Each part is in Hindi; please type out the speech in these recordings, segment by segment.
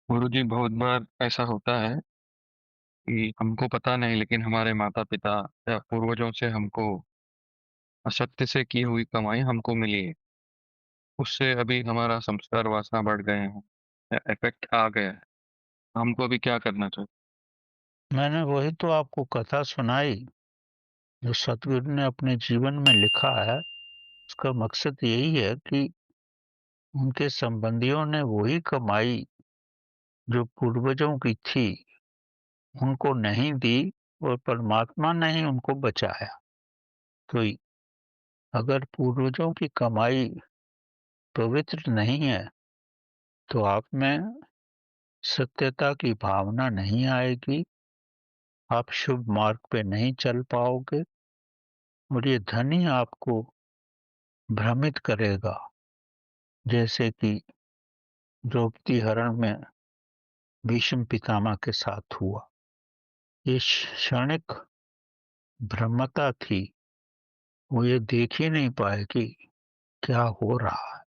गुरुजी, बहुत बार ऐसा होता है कि हमको पता नहीं, लेकिन हमारे माता पिता या पूर्वजों से हमको असत्य से की हुई कमाई हमको मिली है। उससे अभी हमारा संस्कार वासना बढ़ गए हैं या इफेक्ट आ गया है। हमको अभी क्या करना चाहिए? मैंने वही तो आपको कथा सुनाई जो सतगुरु ने अपने जीवन में लिखा है। उसका मकसद यही है कि उनके संबंधियों ने वही कमाई जो पूर्वजों की थी उनको नहीं दी और परमात्मा ने ही उनको बचाया। तो अगर पूर्वजों की कमाई पवित्र नहीं है तो आप में सत्यता की भावना नहीं आएगी, आप शुभ मार्ग पे नहीं चल पाओगे और ये धन ही आपको भ्रमित करेगा। जैसे कि द्रौपदी हरण में भीष्म पितामह के साथ हुआ। ये क्षणिक भ्रमता थी, वो ये देख ही नहीं पाए कि क्या हो रहा है।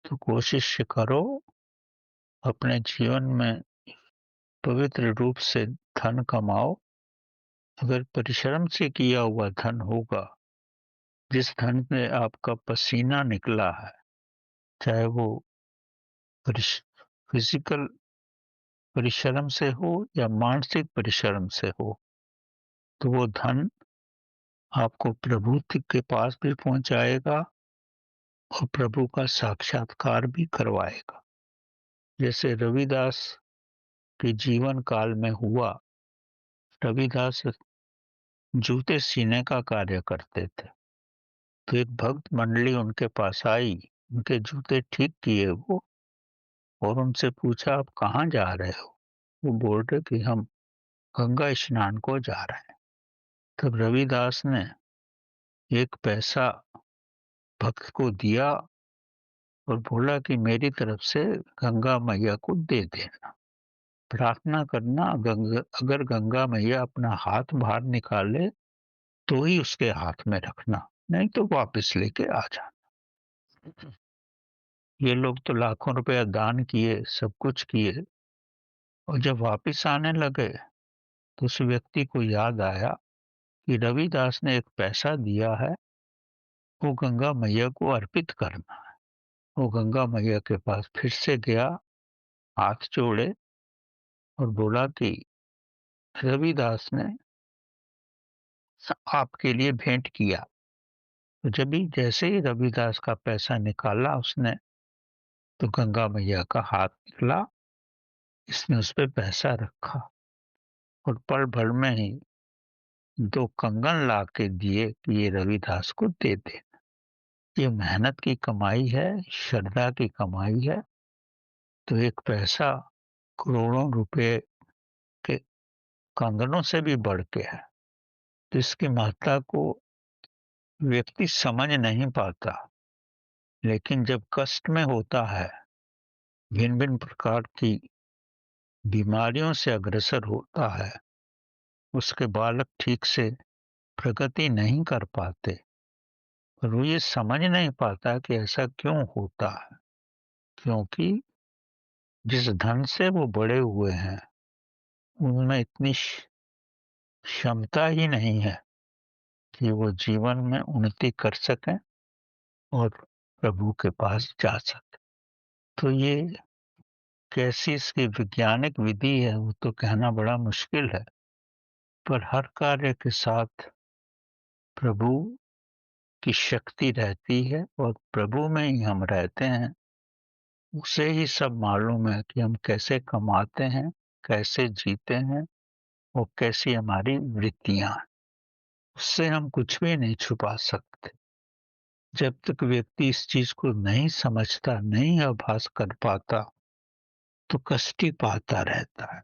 तो कोशिश करो अपने जीवन में पवित्र रूप से धन कमाओ। अगर परिश्रम से किया हुआ धन होगा, जिस धन में आपका पसीना निकला है, चाहे वो फिजिकल परिश्रम से हो या मानसिक परिश्रम से हो, तो वो धन आपको प्रभु के पास भी पहुंचाएगा और प्रभु का साक्षात्कार भी करवाएगा। जैसे रविदास के जीवन काल में हुआ। रविदास जूते सीने का कार्य करते थे, तो एक भक्त मंडली उनके पास आई, उनके जूते ठीक किए वो, और उनसे पूछा आप कहाँ जा रहे हो? वो बोल रहे कि हम गंगा स्नान को जा रहे हैं। तब रविदास ने एक पैसा भक्त को दिया और बोला कि मेरी तरफ से गंगा मैया को दे देना। प्रार्थना करना, अगर गंगा मैया अपना हाथ बाहर निकाले तो ही उसके हाथ में रखना, नहीं तो वापस लेके आ जाना। ये लोग तो लाखों रुपया दान किए, सब कुछ किए, और जब वापिस आने लगे तो उस व्यक्ति को याद आया कि रविदास ने एक पैसा दिया है, वो गंगा मैया को अर्पित करना है। वो गंगा मैया के पास फिर से गया, हाथ जोड़े और बोला कि रविदास ने आपके लिए भेंट किया। तो जैसे ही रविदास का पैसा निकाला उसने, तो गंगा मैया का हाथ निकला, इसने उस पे पैसा रखा और पल भर में ही 2 कंगन ला के दिए कि ये रविदास को दे दे। ये मेहनत की कमाई है, श्रद्धा की कमाई है। तो एक पैसा करोड़ों रुपए के कंगनों से भी बढ़ के है। तो इसकी महत्ता को व्यक्ति समझ नहीं पाता, लेकिन जब कष्ट में होता है, भिन्न भिन्न प्रकार की बीमारियों से अग्रसर होता है, उसके बालक ठीक से प्रगति नहीं कर पाते, और वो ये समझ नहीं पाता कि ऐसा क्यों होता है। क्योंकि जिस धन से वो बड़े हुए हैं उनमें इतनी क्षमता ही नहीं है कि वो जीवन में उन्नति कर सकें और प्रभु के पास जा सकें। तो ये कैसी इसकी वैज्ञानिक विधि है वो तो कहना बड़ा मुश्किल है, पर हर कार्य के साथ प्रभु की शक्ति रहती है और प्रभु में ही हम रहते हैं। उसे ही सब मालूम है कि हम कैसे कमाते हैं, कैसे जीते हैं और कैसी हमारी वृत्तियां हैं। उससे हम कुछ भी नहीं छुपा सकते। जब तक व्यक्ति इस चीज को नहीं समझता, नहीं आभास कर पाता, तो कष्ट ही पाता रहता है।